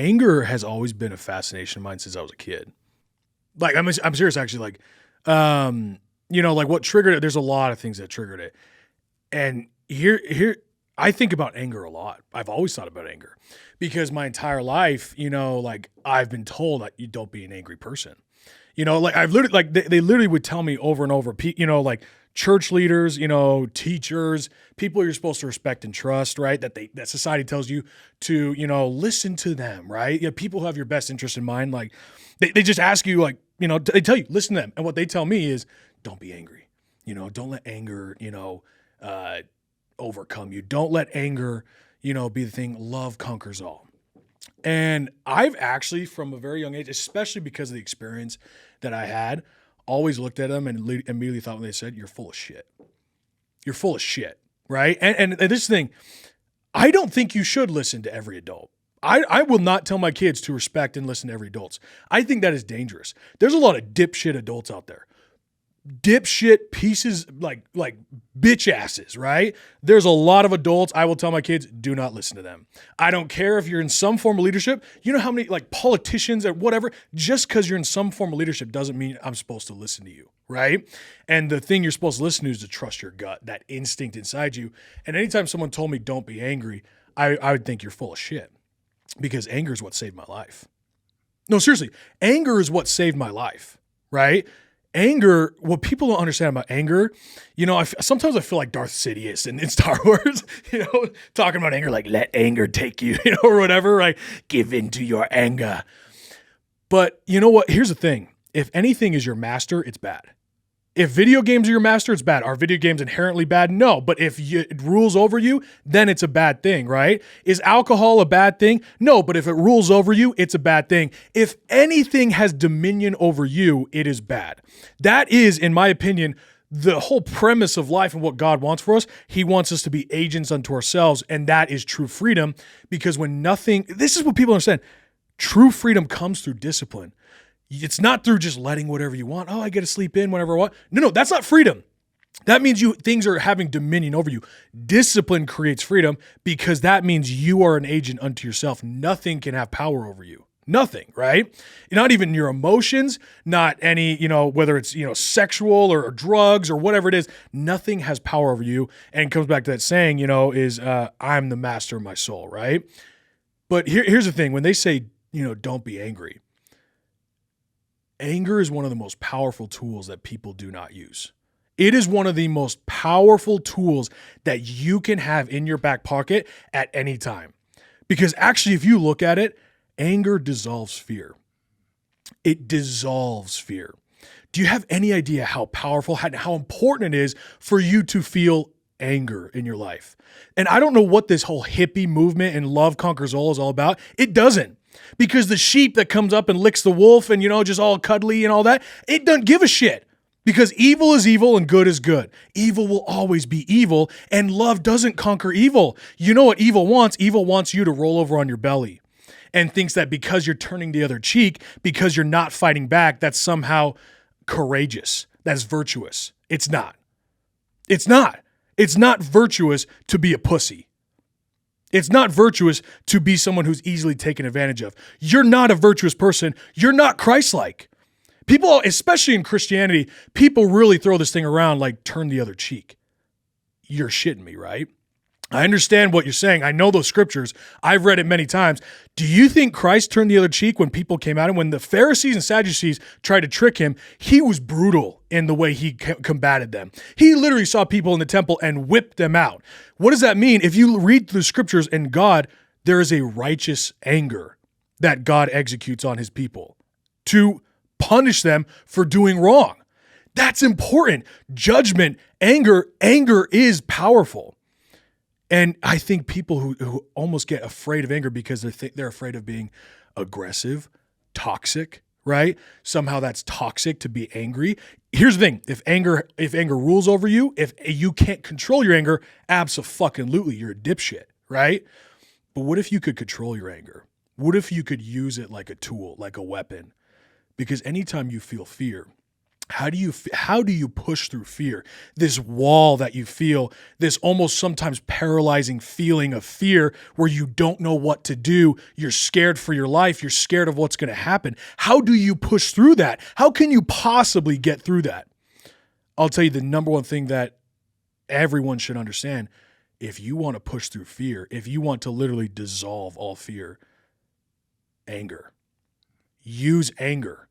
anger has always been a fascination of mine since I was a kid. Like, I'm serious, actually. Like, like what triggered it, there's a lot of things that triggered it. And here, I think about anger a lot. I've always thought about anger because my entire life, like I've been told that you don't be an angry person. Like I've literally, like they literally would tell me over and over, like church leaders, teachers, people you're supposed to respect and trust, right? That society tells you to, listen to them, right? People who have your best interest in mind, like they just ask you, like, they tell you, listen to them. And what they tell me is, don't be angry. Don't let anger, overcome you. Don't let anger, be the thing. Love conquers all. And I've actually, from a very young age, especially because of the experience that I had, always looked at them and immediately thought when they said, you're full of shit. You're full of shit, right? And this thing, I don't think you should listen to every adult. I will not tell my kids to respect and listen to every adult. I think that is dangerous. There's a lot of dipshit adults out there. Dipshit pieces, like bitch asses, right? There's a lot of adults. I will tell my kids, do not listen to them. I don't care if you're in some form of leadership. You know how many like politicians or whatever, just because you're in some form of leadership doesn't mean I'm supposed to listen to you, right? And the thing you're supposed to listen to is to trust your gut, that instinct inside you. And anytime someone told me don't be angry, I would think you're full of shit because anger is what saved my life. No, seriously, anger is what saved my life, right? Anger, what people don't understand about anger, sometimes I feel like Darth Sidious in Star Wars, talking about anger, like let anger take you, or whatever, right? Give in to your anger. But you know what? Here's the thing. If anything is your master, it's bad. If video games are your master, it's bad. Are video games inherently bad? No. But if it rules over you, then it's a bad thing, right? Is alcohol a bad thing? No. But if it rules over you, it's a bad thing. If anything has dominion over you, it is bad. That is, in my opinion, the whole premise of life and what God wants for us. He wants us to be agents unto ourselves. And that is true freedom, because this is what people understand. True freedom comes through discipline. It's not through just letting whatever you want. Oh, I get to sleep in whenever I want. No, that's not freedom. That means things are having dominion over you. Discipline creates freedom because that means you are an agent unto yourself. Nothing can have power over you. Nothing, right? Not even your emotions, not any, whether it's, sexual or drugs or whatever it is, nothing has power over you. And it comes back to that saying, is I'm the master of my soul, right? But here's the thing. When they say, don't be angry, anger is one of the most powerful tools that people do not use. It is one of the most powerful tools that you can have in your back pocket at any time. Because actually, if you look at it, anger dissolves fear. It dissolves fear. Do you have any idea how powerful, how important it is for you to feel anger in your life? And I don't know what this whole hippie movement and love conquers all is all about. It doesn't. Because the sheep that comes up and licks the wolf and, just all cuddly and all that, it doesn't give a shit. Because evil is evil and good is good. Evil will always be evil, and love doesn't conquer evil. You know what evil wants? Evil wants you to roll over on your belly and thinks that because you're turning the other cheek, because you're not fighting back, that's somehow courageous. That's virtuous. It's not. It's not. It's not virtuous to be a pussy. It's not virtuous to be someone who's easily taken advantage of. You're not a virtuous person. You're not Christ-like. People, especially in Christianity, people really throw this thing around like turn the other cheek. You're shitting me, right? I understand what you're saying. I know those scriptures. I've read it many times. Do you think Christ turned the other cheek when people came at him? When the Pharisees and Sadducees tried to trick him, he was brutal in the way he combated them. He literally saw people in the temple and whipped them out. What does that mean? If you read the scriptures in God, there is a righteous anger that God executes on his people to punish them for doing wrong. That's important. Judgment, anger is powerful. And I think people who almost get afraid of anger because they're afraid of being aggressive, toxic, right? Somehow that's toxic to be angry. Here's the thing. If anger rules over you, if you can't control your anger, abso-fucking-lutely, you're a dipshit, right? But what if you could control your anger? What if you could use it like a tool, like a weapon? Because anytime you feel fear, How do you push through fear? This wall that you feel, this almost sometimes paralyzing feeling of fear where you don't know what to do. You're scared for your life. You're scared of what's going to happen. How do you push through that? How can you possibly get through that? I'll tell you the number one thing that everyone should understand. If you want to push through fear, if you want to literally dissolve all fear, anger. Use anger.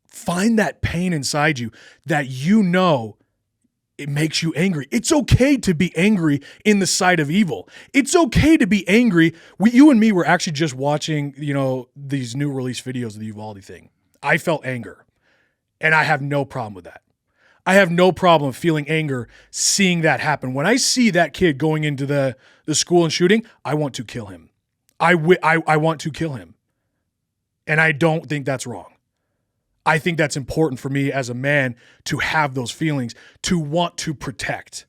Find that pain inside you that you know it makes you angry. It's okay to be angry in the sight of evil. It's okay to be angry. You and me were actually just watching, these new release videos of the Uvalde thing. I felt anger, and I have no problem with that. I have no problem feeling anger, seeing that happen. When I see that kid going into the school and shooting, I want to kill him. I want to kill him. And I don't think that's wrong. I think that's important for me as a man to have those feelings, to want to protect.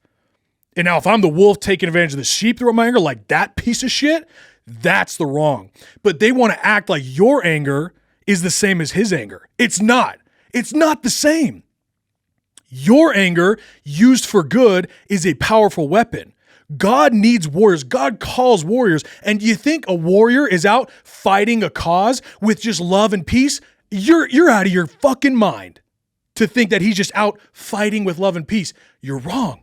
And now if I'm the wolf taking advantage of the sheep through my anger, like that piece of shit, that's the wrong. But they want to act like your anger is the same as his anger. It's not. It's not the same. Your anger used for good is a powerful weapon. God needs warriors. God calls warriors. And do you think a warrior is out fighting a cause with just love and peace? You're out of your fucking mind to think that he's just out fighting with love and peace. You're wrong.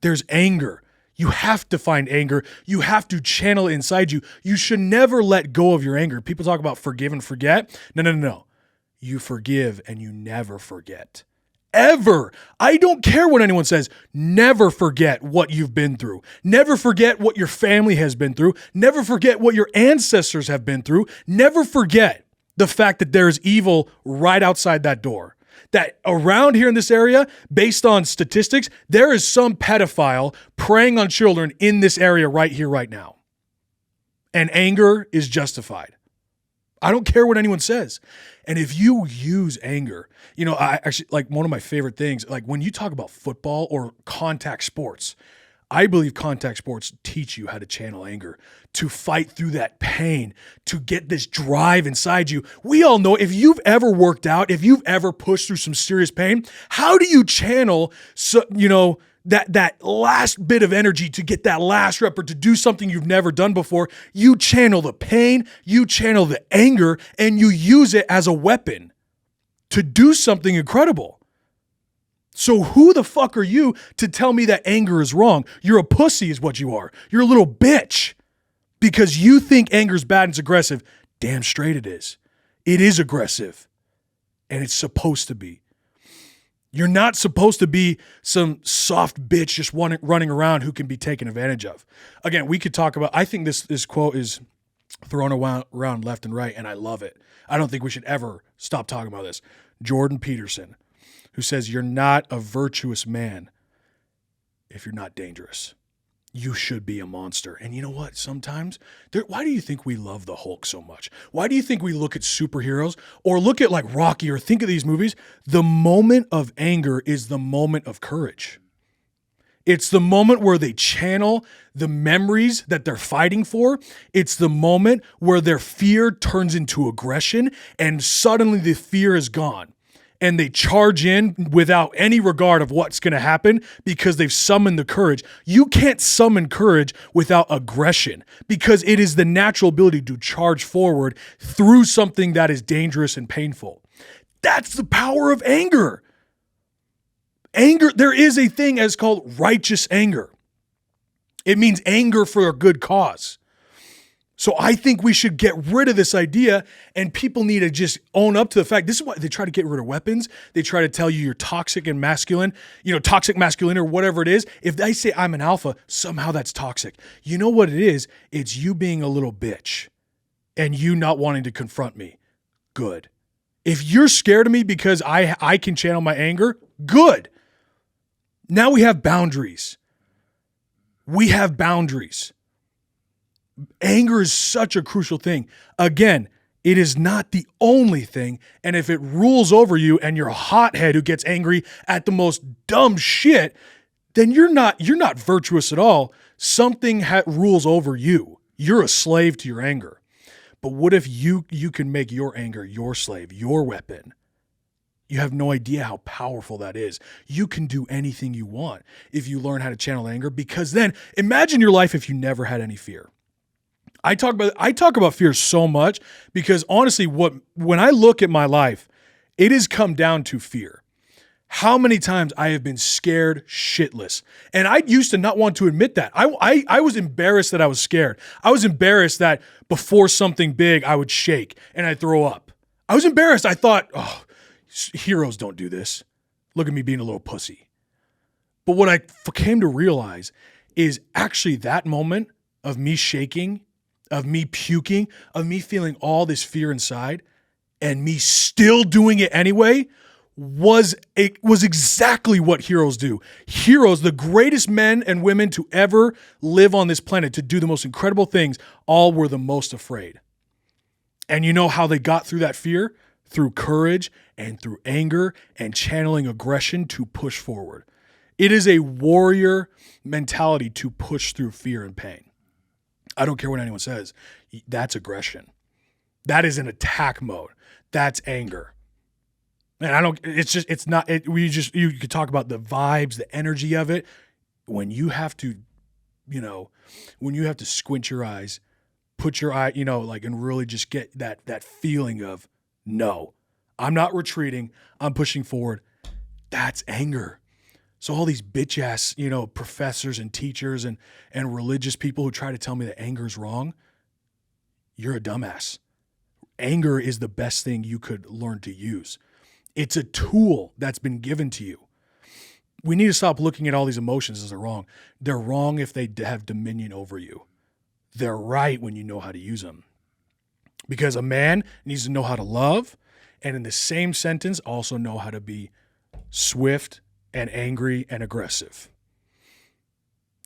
There's anger. You have to find anger. You have to channel it inside you. You should never let go of your anger. People talk about forgive and forget. No. You forgive and you never forget. Ever. I don't care what anyone says. Never forget what you've been through. Never forget what your family has been through. Never forget what your ancestors have been through. Never forget the fact that there is evil right outside that door. That around here in this area, based on statistics, there is some pedophile preying on children in this area right here, right now. And anger is justified. I don't care what anyone says. And if you use anger, I actually, like, one of my favorite things, like when you talk about football or contact sports, I believe contact sports teach you how to channel anger, to fight through that pain, to get this drive inside you. We all know if you've ever worked out, if you've ever pushed through some serious pain, how do you channel that last bit of energy to get that last rep or to do something you've never done before? You channel the pain, you channel the anger, and you use it as a weapon to do something incredible. So who the fuck are you to tell me that anger is wrong? You're a pussy is what you are. You're a little bitch because you think anger is bad and it's aggressive. Damn straight it is. It is aggressive and it's supposed to be. You're not supposed to be some soft bitch just running around who can be taken advantage of. Again, we could talk about, I think this quote is thrown around left and right and I love it. I don't think we should ever stop talking about this. Jordan Peterson, who says, you're not a virtuous man if you're not dangerous. You should be a monster. And you know what? Sometimes, why do you think we love the Hulk so much? Why do you think we look at superheroes or look at like Rocky or think of these movies? The moment of anger is the moment of courage. It's the moment where they channel the memories that they're fighting for. It's the moment where their fear turns into aggression and suddenly the fear is gone. And they charge in without any regard of what's going to happen because they've summoned the courage. You can't summon courage without aggression because it is the natural ability to charge forward through something that is dangerous and painful. That's the power of anger. Anger, there is a thing as called righteous anger. It means anger for a good cause. So I think we should get rid of this idea and people need to just own up to the fact. This is why they try to get rid of weapons. They try to tell you you're toxic and masculine, toxic masculine or whatever it is. If they say I'm an alpha, somehow that's toxic. You know what it is? It's you being a little bitch and you not wanting to confront me. Good. If you're scared of me because I can channel my anger, good. Now we have boundaries. We have boundaries. Anger is such a crucial thing. Again, it is not the only thing. And if it rules over you and you're a hothead who gets angry at the most dumb shit, then you're not virtuous at all. Something rules over you. You're a slave to your anger. But what if you can make your anger your slave, your weapon? You have no idea how powerful that is. You can do anything you want if you learn how to channel anger, because then imagine your life if you never had any fear. I talk about fear so much because honestly, when I look at my life, it has come down to fear. How many times I have been scared shitless. And I used to not want to admit that. I was embarrassed that I was scared. I was embarrassed that before something big, I would shake and I'd throw up. I was embarrassed. I thought, oh, heroes don't do this. Look at me being a little pussy. But what I came to realize is actually that moment of me shaking, of me puking, of me feeling all this fear inside and me still doing it anyway was exactly what heroes do. Heroes, the greatest men and women to ever live on this planet, to do the most incredible things, all were the most afraid. And you know how they got through that fear? Through courage and through anger and channeling aggression to push forward. It is a warrior mentality to push through fear and pain. I don't care what anyone says. That's aggression. That is an attack mode. That's anger. And you could talk about the vibes, the energy of it. When you have to, when you have to squint your eyes, put your eye, and really just get that feeling of, no, I'm not retreating. I'm pushing forward. That's anger. So all these bitch ass, professors and teachers and religious people who try to tell me that anger is wrong, you're a dumbass. Anger is the best thing you could learn to use. It's a tool that's been given to you. We need to stop looking at all these emotions as they're wrong. They're wrong if they have dominion over you. They're right when you know how to use them. Because a man needs to know how to love, and in the same sentence, also know how to be swift and angry and aggressive.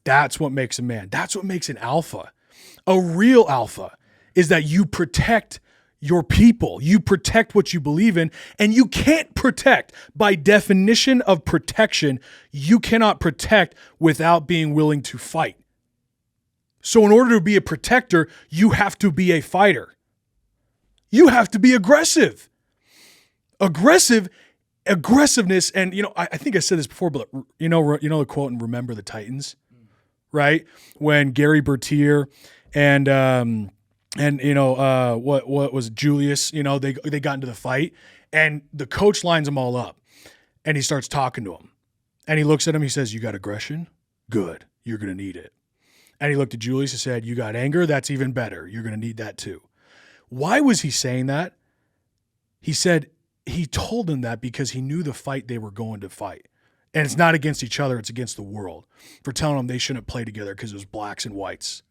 That's what makes a man. That's what makes an alpha. A real alpha is that you protect your people. You protect what you believe in, and you can't protect. By definition of protection, you cannot protect without being willing to fight. So in order to be a protector, you have to be a fighter. You have to be aggressive. Aggressiveness, and I think I said this before, but the quote in Remember the Titans, right? When Gary Bertier and what was Julius, they got into the fight, and the coach lines them all up, and he starts talking to them, and he looks at him, he says, "You got aggression? Good, you're gonna need it." And he looked at Julius and said, "You got anger? That's even better. You're gonna need that too." Why was he saying that? He told them that because he knew the fight they were going to fight. And it's not against each other, it's against the world, for telling them they shouldn't play together because it was blacks and whites.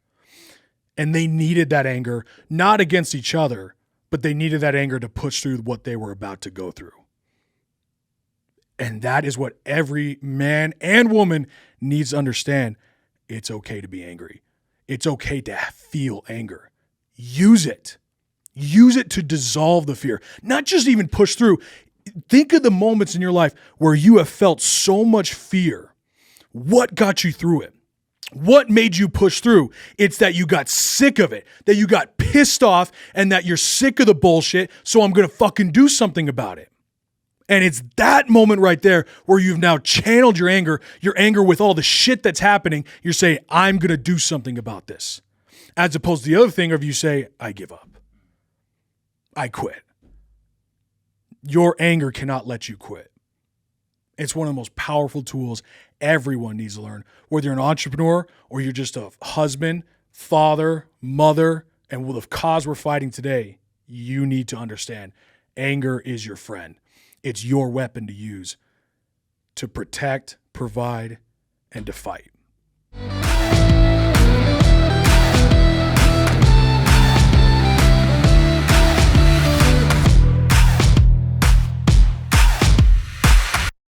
And they needed that anger, not against each other, but they needed that anger to push through what they were about to go through. And that is what every man and woman needs to understand. It's okay to be angry. It's okay to feel anger. Use it. Use it to dissolve the fear, not just even push through. Think of the moments in your life where you have felt so much fear. What got you through it? What made you push through? It's that you got sick of it, that you got pissed off, and that you're sick of the bullshit, so I'm going to fucking do something about it. And it's that moment right there where you've now channeled your anger with all the shit that's happening. You're saying, I'm going to do something about this. As opposed to the other thing of you say, I give up. I quit. Your anger cannot let you quit. It's one of the most powerful tools everyone needs to learn. Whether you're an entrepreneur or you're just a husband, father, mother, and with the cause we're fighting today, you need to understand anger is your friend. It's your weapon to use to protect, provide, and to fight.